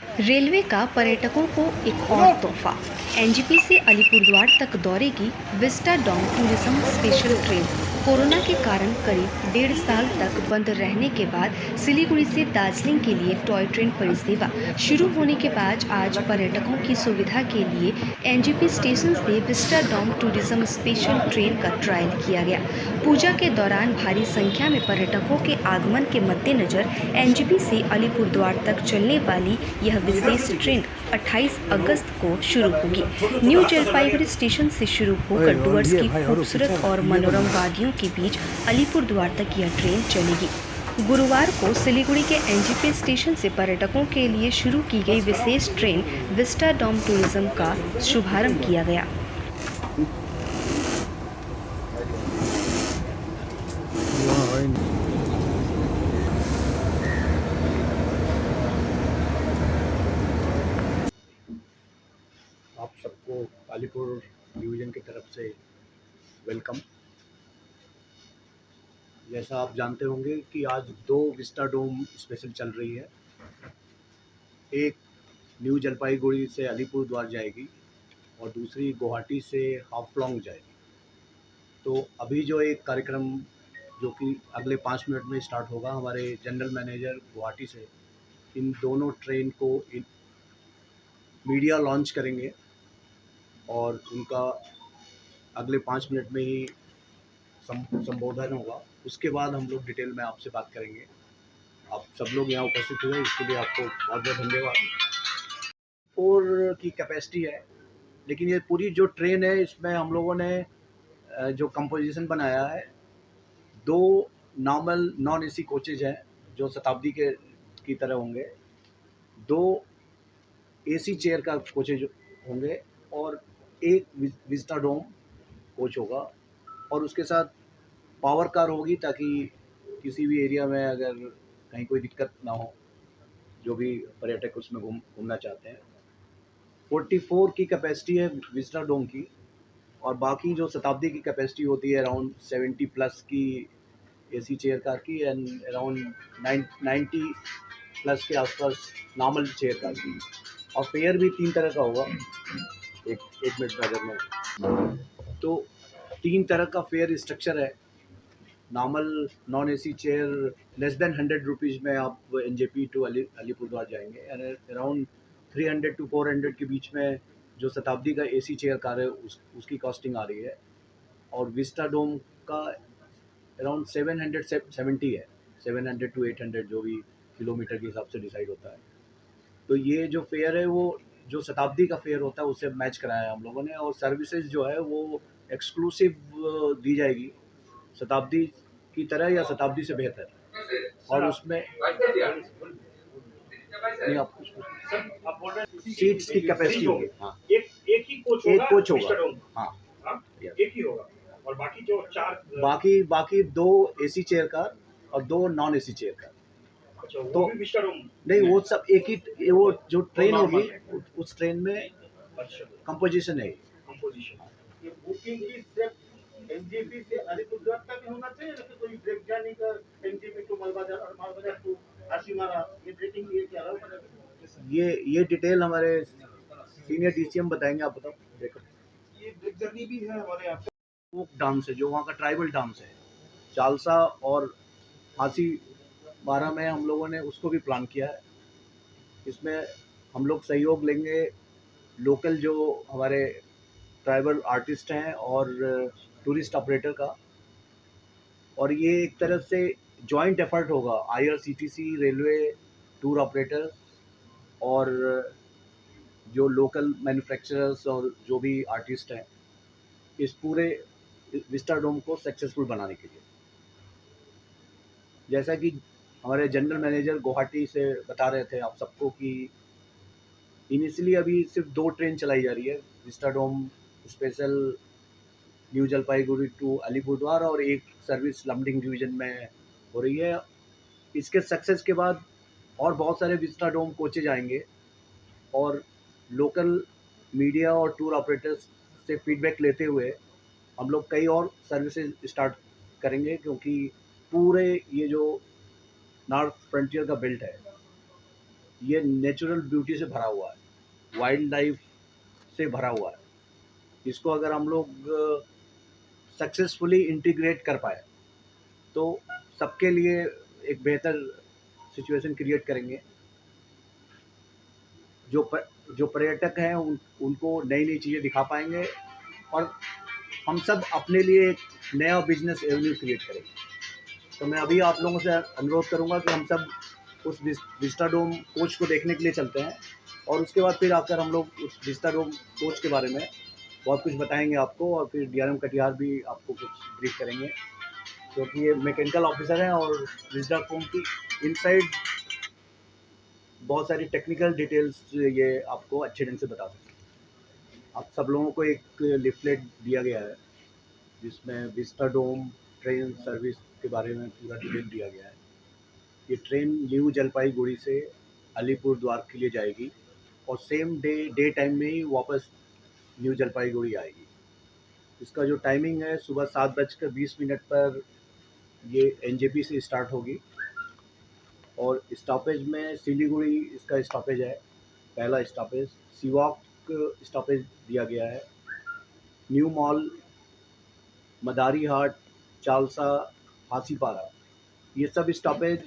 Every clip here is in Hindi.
रेलवे का पर्यटकों को एक और तोहफा। एनजीपी से अलीपुरद्वार तक दौड़ेगी vista dome tourism special train. Corona के कारण करीब 1.5 साल तक बंद रहने के बाद सिलीगुड़ी से दार्जिलिंग के लिए टॉय ट्रेन परिसेवा शुरू होने के बाद आज पर्यटकों की सुविधा के लिए एनजीपी स्टेशन से vista dome tourism special train का ट्रायल किया गया। पूजा के दौरान भारी संख्या में पर्यटकों के आगमन के मद्देनजर एनजीपी से अलीपुरद्वार तक चलने वाली यह विशेष ट्रेन 28 अगस्त को शुरू होगी। न्यू जलपाईगुड़ी स्टेशन से शुरू होकर डुअर्स की खूबसूरत और मनोरम वादियों के बीच अलीपुरद्वार तक यह ट्रेन चलेगी। गुरुवार को सिलीगुड़ी के एनजीपी स्टेशन से पर्यटकों के लिए शुरू की गई विशेष ट्रेन विस्टा डॉम टूरिज्म का शुभारंभ किया गया। आप सबको अलीपुर डिवीज़न की तरफ से वेलकम। जैसा आप जानते होंगे कि आज 2 विस्टा डोम स्पेशल चल रही है। एक न्यू जलपाईगुड़ी से अलीपुरद्वार जाएगी और दूसरी गुवाहाटी से हाफलोंग जाएगी। तो अभी जो एक कार्यक्रम जो कि अगले 5 मिनट में स्टार्ट होगा, हमारे जनरल मैनेजर गुवाहाटी से इन दोनों ट्रेन को मीडिया लॉन्च करेंगे और उनका अगले 5 मिनट में ही संबोधन होगा। उसके बाद हम लोग डिटेल में आपसे बात करेंगे। आप सब लोग यहाँ उपस्थित हुए इसके लिए आपको बहुत बहुत धन्यवाद। और की कैपेसिटी है, लेकिन ये पूरी जो ट्रेन है इसमें हम लोगों ने जो कंपोजिशन बनाया है, 2 नॉर्मल नॉन एसी कोचेज हैं जो शताब्दी के की तरह होंगे, 2 एसी चेयर का कोचेज होंगे और एक विस्टा डोम कोच होगा और उसके साथ पावर कार होगी ताकि किसी भी एरिया में अगर कहीं कोई दिक्कत ना हो, जो भी पर्यटक उसमें घूमना चाहते हैं। 44 की कैपेसिटी है विस्टा डोम की और बाकी जो शताब्दी की कैपेसिटी होती है अराउंड 70 प्लस की एसी चेयर कार की एंड अराउंड 90 प्लस के आसपास नॉर्मल चेयर कार की। और फेयर भी 3 तरह का होगा। एक मिनट में अगर मैं तो 3 तरह का फेयर स्ट्रक्चर है। Normal non AC chair less than 100 rupees में आप एनजेपी टू अलीपुरद्वार जाएंगे एंड अराउंड 300 टू 400 के बीच में जो शताब्दी का एसी चेयर कार है उसकी कॉस्टिंग आ रही है। और विस्टा डोम का अराउंड 770 है, 700 टू 800 जो भी किलोमीटर के हिसाब से डिसाइड होता है। तो ये जो फेयर है वो जो शताब्दी का फेयर होता है उससे मैच कराया है हम लोगों ने। और सर्विसेज जो है वो एक्सक्लूसिव दी जाएगी शताब्दी की तरह या शताब्दी से बेहतर। और उसमें नहीं, आप कुछ सीट्स की कैपेसिटी होगी। हाँ, एक ही कोच एक होगा, कोच मिस्टर होगा। डोम। हाँ, हाँ, yes. एक ही होगा और बाकी जो 4 बाकी 2 एसी चेयर कार और 2 नॉन एसी चेयर कार। अच्छा, वो तो भी मिस्टर डोम नहीं, वो सब एक ही, वो जो ट्रेन normal होगी उस ट्रेन में अच्छा कंपोजिशन है। कंपोजिशन। ये बुकिंग भी सिर्फ एनजेपी से अलीपुरद्वार तक होना चाहिए या फिर कोई ब्रेक जाने का एनजेपी टू मालबाजार और मालबाजार टू हासीमारा ये ब्रेकिंग ये क्या रहा ये डिटेल हमारे सीनियर डीसीएम बताएंगे। आप बताओ। देखो, ये ब्रेक जर्नी भी है हमारे यहाँ पे। फोक डांस है जो वहाँ का ट्राइबल डांस है, चालसा और हासी बारह में हम लोगों ने उसको भी प्लान किया है। इसमें हम लोग सहयोग लेंगे लोकल जो हमारे ट्राइबल आर्टिस्ट हैं और टूरिस्ट ऑपरेटर का। और ये एक तरह से जॉइंट एफर्ट होगा आईआरसीटीसी, रेलवे, टूर ऑपरेटर और जो लोकल मैन्युफैक्चरर्स और जो भी आर्टिस्ट हैं, इस पूरे विस्टा डोम को सक्सेसफुल बनाने के लिए। जैसा कि हमारे जनरल मैनेजर गुवाहाटी से बता रहे थे आप सबको कि इनिशियली अभी सिर्फ 2 ट्रेन चलाई जा रही है, vista dome special new Jalpaiguri to Alipurduar और एक सर्विस लमडिंग डिवीज़न में हो रही है। इसके सक्सेस के बाद और बहुत सारे विस्टा डोम कोचेज आएंगे और लोकल मीडिया और टूर ऑपरेटर्स से फीडबैक लेते हुए हम लोग कई और सर्विसेज स्टार्ट करेंगे, क्योंकि पूरे ये जो नॉर्थ फ्रंटियर का बेल्ट है ये नेचुरल ब्यूटी से भरा हुआ है, वाइल्ड लाइफ से भरा हुआ है। इसको अगर हम लोग सक्सेसफुली इंटीग्रेट कर पाए तो सबके लिए एक बेहतर सिचुएशन क्रिएट करेंगे। जो पर्यटक हैं उनको नई नई चीज़ें दिखा पाएंगे और हम सब अपने लिए एक नया बिजनेस एवेन्यू क्रिएट करेंगे। तो मैं अभी आप लोगों से अनुरोध करूंगा कि हम सब उस विस्टाडोम कोच को देखने के लिए चलते हैं और उसके बाद फिर आकर हम लोग उस विस्टाडोम कोच के बारे में बहुत कुछ बताएंगे आपको और फिर डीआरएम कटिहार भी आपको कुछ ब्रीफ करेंगे, क्योंकि ये मैकेनिकल ऑफिसर हैं और विस्टाडोम की इनसाइड बहुत सारी टेक्निकल डिटेल्स ये आपको अच्छे ढंग से बता सकते हैं। आप सब लोगों को एक लिफलेट दिया गया है जिसमें विस्टाडोम ट्रेन सर्विस के बारे में पूरा डिटेल दिया गया है। ये ट्रेन न्यू जलपाईगुड़ी से अलीपुर द्वार के लिए जाएगी और सेम डे टाइम में ही वापस न्यू जलपाईगुड़ी आएगी। इसका जो टाइमिंग है सुबह 7:20 पर ये एनजेपी से स्टार्ट होगी और स्टॉपेज में सिलीगुड़ी इसका स्टॉपेज है, पहला स्टॉपेज। सिवाक स्टॉपेज दिया गया है। न्यू मॉल, मदारी हाट, चालसा, हासीपारा, ये सब स्टॉपेज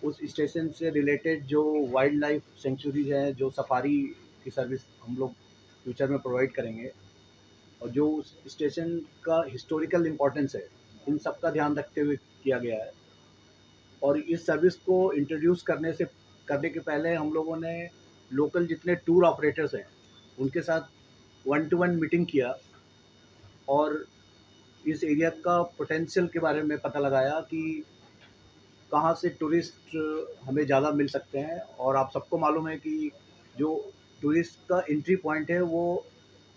उस स्टेशन से रिलेटेड जो वाइल्ड लाइफ सेंचुरीज हैं, जो सफारी की सर्विस हम लोग फ्यूचर में प्रोवाइड करेंगे और जो उस स्टेशन का हिस्टोरिकल इम्पोर्टेंस है, इन सब का ध्यान रखते हुए किया गया है। और इस सर्विस को इंट्रोड्यूस करने के पहले हम लोगों ने लोकल जितने टूर ऑपरेटर्स हैं उनके साथ 1-to-1 मीटिंग किया और इस एरिया का पोटेंशियल के बारे में पता लगाया कि कहाँ से टूरिस्ट हमें ज़्यादा मिल सकते हैं। और आप सबको मालूम है कि जो टूरिस्ट का एंट्री पॉइंट है वो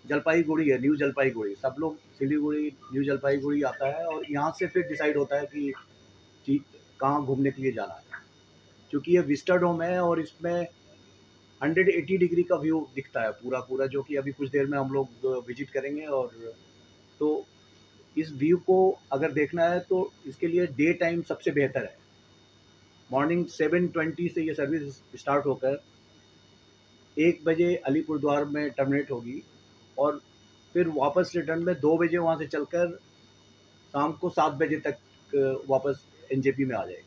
जलपाईगुड़ी है, न्यू जलपाईगुड़ी। सब लोग सिलीगुड़ी, न्यू जलपाईगुड़ी आता है और यहाँ से फिर डिसाइड होता है कि कहाँ घूमने के लिए जाना है। क्योंकि ये विस्टाडोम है और इसमें 180 डिग्री का व्यू दिखता है पूरा पूरा, जो कि अभी कुछ देर में हम लोग विजिट करेंगे। और तो इस व्यू को अगर देखना है तो इसके लिए डे टाइम सबसे बेहतर है। मॉर्निंग 7:20 से ये सर्विस स्टार्ट होकर 1 बजे अलीपुर द्वार में टर्मिनेट होगी और फिर वापस रिटर्न में 2 बजे वहाँ से चलकर शाम को 7 बजे तक वापस एनजेपी में आ जाएगी।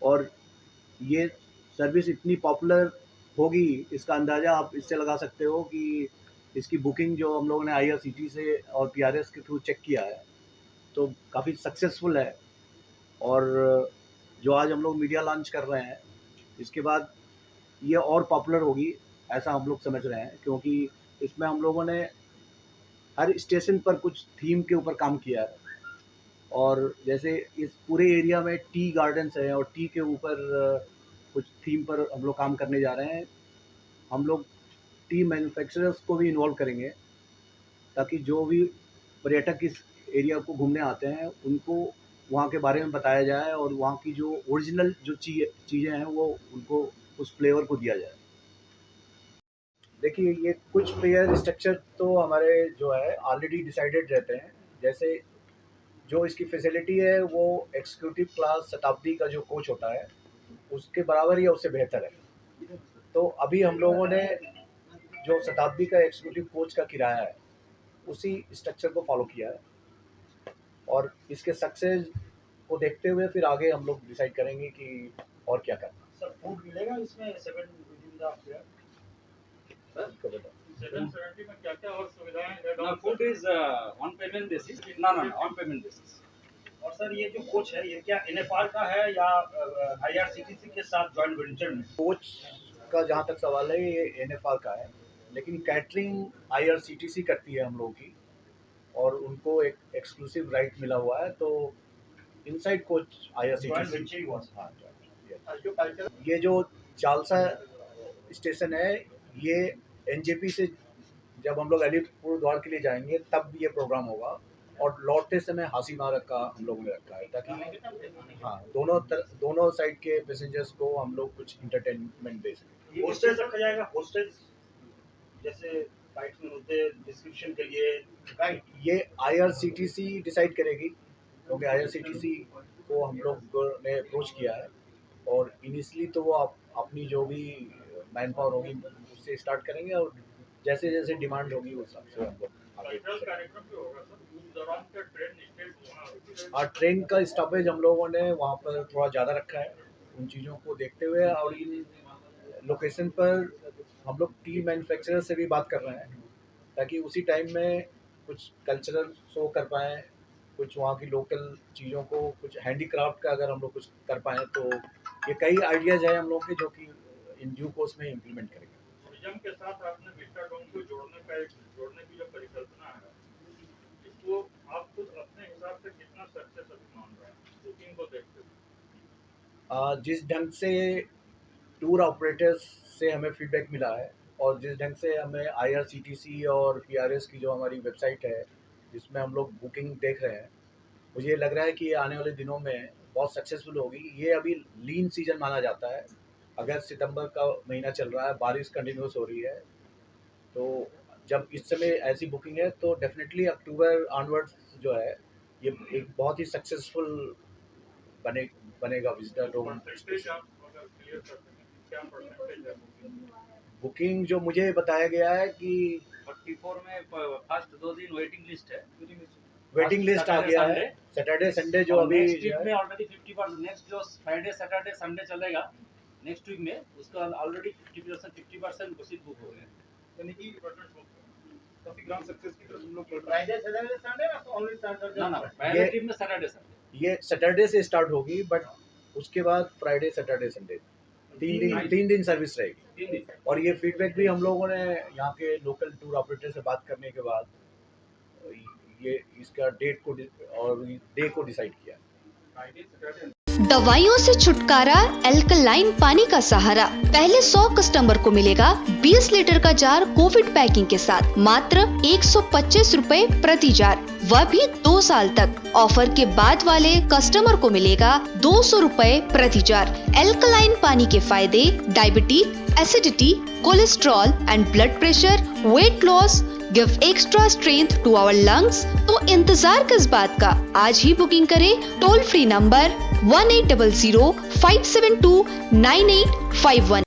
और ये सर्विस इतनी पॉपुलर होगी, इसका अंदाज़ा आप इससे लगा सकते हो कि इसकी बुकिंग जो हम लोगों ने आईआरसीटी से और पीआरएस के थ्रू चेक किया है तो काफ़ी सक्सेसफुल है। और जो आज हम लोग मीडिया लॉन्च कर रहे हैं इसके बाद ये और पॉपुलर होगी, ऐसा हम लोग समझ रहे हैं, क्योंकि इसमें हम लोगों ने हर स्टेशन पर कुछ थीम के ऊपर काम किया है। और जैसे इस पूरे एरिया में टी गार्डन्स हैं और टी के ऊपर कुछ थीम पर हम लोग काम करने जा रहे हैं। हम लोग टी मैन्युफैक्चरर्स को भी इन्वॉल्व करेंगे ताकि जो भी पर्यटक इस एरिया को घूमने आते हैं उनको वहाँ के बारे में बताया जाए और वहाँ की जो ओरिजिनल जो चीज़ें हैं वो उनको उस फ्लेवर को दिया जाए। देखिए, ये कुछ फेयर स्ट्रक्चर तो हमारे जो है ऑलरेडी डिसाइडेड रहते हैं। जैसे जो इसकी फैसिलिटी है वो एग्जीक्यूटिव क्लास शताब्दी का जो कोच होता है उसके बराबर या उससे बेहतर है। तो अभी हम लोगों ने जो शताब्दी का एग्जीक्यूटिव कोच का किराया है उसी स्ट्रक्चर को फॉलो किया है और इसके सक्सेस को देखते हुए फिर आगे हम लोग डिसाइड करेंगे कि और क्या करना। सर फूड मिलेगा इसमें 7 विदिन द फेयर? इसको बताओ। 770 में क्या-क्या और सुविधाएं हैं? No, food is on payment basis. No, on payment basis. और सर ये जो कोच है ये क्या एनएफआर का है या आईआरसीटीसी के साथ जॉइंट वेंचर में? कोच का जहाँ तक सवाल है ये एनएफआर का है, लेकिन कैटरिंग आईआरसीटीसी करती है हम लोगों की और उनको एक एक्सक्लूसिव राइट मिला हुआ है। तो inside coach joint IRCTC. Venture ही हुआ सर। हाँ, जो कल्चर ये जो चालसा स्टेशन है ये एनजेपी से जब हम लोग अलीपुर द्वार के लिए जाएंगे तब ये प्रोग्राम होगा और लौटते समय हासीमारा का हम लोगों ने रखा है ताकि हाँ दोनों साइड के पैसेंजर्स को हम लोग कुछ इंटरटेनमेंट दे सकें। होस्टेज रखा जाएगा, होस्टेज जैसे फ्लाइट में होते डिस्क्रिप्शन के लिए गाइड। ये आईआरसीटीसी डिसाइड करेगी, क्योंकि आईआरसीटीसी को हम लोग ने अप्रोच किया है और इनिशियली तो वो अपनी जो भी मैन पावर होगी उससे स्टार्ट करेंगे और जैसे जैसे डिमांड होगी उस हिसाब से हम लोग आगे ट्रेन का स्टॉपेज हम लोगों ने वहाँ पर थोड़ा ज़्यादा रखा है उन चीज़ों को देखते हुए, और इन लोकेशन पर हम लोग टी मैन्युफैक्चरर से भी बात कर रहे हैं ताकि उसी टाइम में कुछ कल्चरल शो कर पाएँ, कुछ वहाँ की लोकल चीज़ों को, कुछ हैंडीक्राफ्ट का अगर हम लोग कुछ कर पाएँ तो ये कई आइडियाज़ हैं हम लोग के जो कि इन ड्यू कोर्स में इम्प्लीमेंट करेंगे। टूरिज्म के साथ आपने विस्टाडोम को जोड़ने की जो परिकल्पना है, इसको आप खुद अपने हिसाब से कितना सक्सेस अभी मान रहे हैं बुकिंग को देखते हुए? जिस ढंग से टूर ऑपरेटर्स से हमें फीडबैक मिला है और जिस ढंग से हमें IRCTC और PRS की जो हमारी वेबसाइट है जिसमें हम लोग बुकिंग देख रहे हैं, मुझे लग रहा है कि आने वाले दिनों में बहुत सक्सेसफुल होगी। ये अभी लीन सीजन माना जाता है, अगस्त सितंबर का महीना चल रहा है, बारिश कंटिन्यूस हो रही है, तो जब इस समय ऐसी बुकिंग है तो डेफिनेटली अक्टूबर ऑनवर्ड्स जो है ये एक बहुत ही सक्सेसफुल बनेगा विजिटर डोम। बुकिंग जो मुझे बताया गया है कि 44 में फर्स्ट 2 दिन वेटिंग लिस्ट है, वेटिंग लिस्ट आ गया है। सैटरडे संडे जो अभी नेक्स्ट वीक में ऑलरेडी 50%, नेक्स्ट जो फ्राइडे सैटरडे संडे चलेगा नेक्स्ट वीक में उसका ऑलरेडी 50% सीट बुक हो गए, यानी कि काफी ग्रांड सक्सेस की तरफ हम लोग फ्राइडे सैटरडे संडे ना ओनली सैटरडे ना पहले ट्रिप में सैटरडे संडे, ये सैटरडे से स्टार्ट होगी बट उसके बाद फ्राइडे सैटरडे संडे 3 दिन सर्विस रहेगी। 3 दिन। और ये फीडबैक भी हम लोगों ने यहाँ के लोकल टूर ऑपरेटर से बात करने के बाद ये इसका डेट को और डे को डिसाइड किया। दवाइयों से छुटकारा, एल्कलाइन पानी का सहारा। पहले 100 कस्टमर को मिलेगा 20 लीटर का जार कोविड पैकिंग के साथ मात्र 125 रुपए प्रति जार, वह भी 2 साल तक। ऑफर के बाद वाले कस्टमर को मिलेगा 200 रुपए प्रति जार। एल्कलाइन पानी के फायदे: diabetes, acidity, cholesterol and blood pressure, weight loss, give extra strength to our lungs. तो इंतजार किस बात का, आज ही बुकिंग करें टोल फ्री नंबर 1800-572-9851।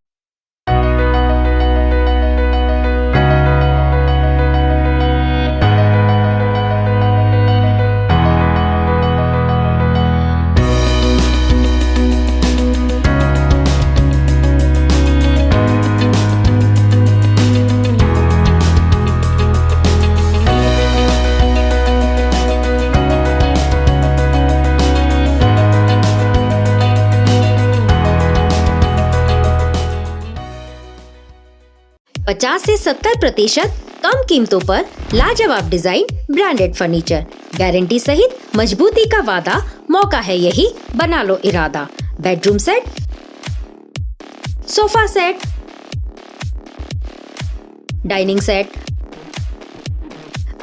पचास से 70% कम कीमतों पर लाजवाब डिजाइन, ब्रांडेड फर्नीचर, गारंटी सहित मजबूती का वादा। मौका है यही, बना लो इरादा। Bedroom set, sofa set, dining set,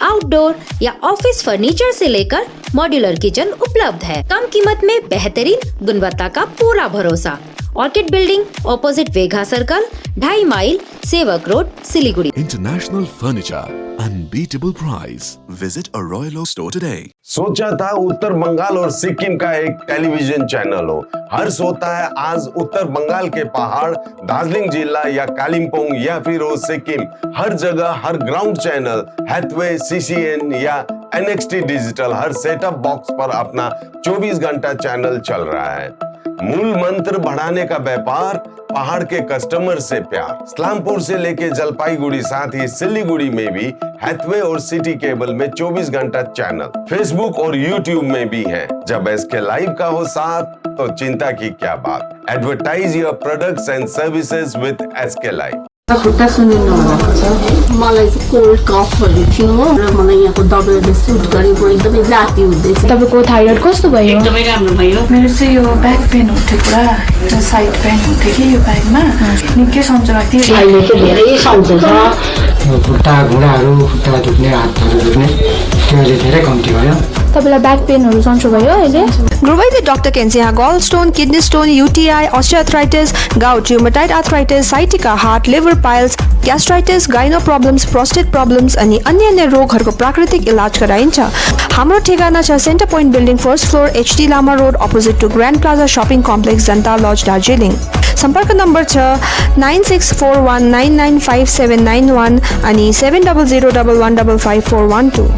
outdoor या ऑफिस फर्नीचर से लेकर मॉड्यूलर किचन उपलब्ध है। कम कीमत में बेहतरीन गुणवत्ता का पूरा भरोसा। Orchid building, opposite Vega circle, 2.5 mile, Sevoke road, Siliguri. International Furniture, unbeatable price. Visit a Royal Oak store today. सोचा था उत्तर बंगाल और सिक्किम का एक टेलीविजन चैनल हो। हर्ष होता है आज उत्तर बंगाल के पहाड़, दार्जिलिंग जिला या कालिम्पोंग या फिर हो सिक्किम, हर जगह हर ग्राउंड चैनल हैथवे, CCN या NXT डिजिटल हर सेटअप बॉक्स पर अपना 24 घंटा चैनल चल रहा है। मूल मंत्र बढ़ाने का व्यापार, पहाड़ के कस्टमर से प्यार। इस्लामपुर से लेके जलपाईगुड़ी, साथ ही सिलीगुड़ी में भी हैथवे और सिटी केबल में 24 घंटा चैनल, फेसबुक और यूट्यूब में भी है। जब SK लाइव का हो साथ तो चिंता की क्या बात। Advertise your products and services with SK live. खुट्टा सुन्नु नभएको छ, मलाई चाहिँ कोल्ड कफहरू थियो र मलाई यहाँको दबाईले सुट गरेको एकदमै जाती हुँदैछ। तपाईँको थाइरोइड कस्तो भयो? एकदमै राम्रो भयो। मेरो चाहिँ यो ब्याक पेन हुन्थ्यो, पुरा एउटा साइड पेन हुन्थ्यो कि यो ब्याकमा, निकै सन्चो लाग्थ्यो। अहिले चाहिँ धेरै सन्चो छ। खुट्टा घुँडाहरू, खुट्टा दुख्ने, हातहरू दुख्ने त्यो अहिले धेरै कम्ती भयो। तपाईँलाई ब्याक पेनहरू सन्चो भयो अहिले गुरुवैद्य डाक्टर केन्स यहाँ gall stone, kidney stone, UTI, osteoarthritis, gout, rheumatoid arthritis, sciatica, heart, liver piles, gastritis, gyno problems, prostate problems अनि अन्य रोगहरूको प्राकृतिक इलाज गराइन्छ। हाम्रो ठेगाना छ centre point building first floor, HD Lama road, opposite to grand plaza shopping complex, Janata lodge, Darjeeling. सम्पर्क नम्बर छ 9641995791 अनि 7001155412।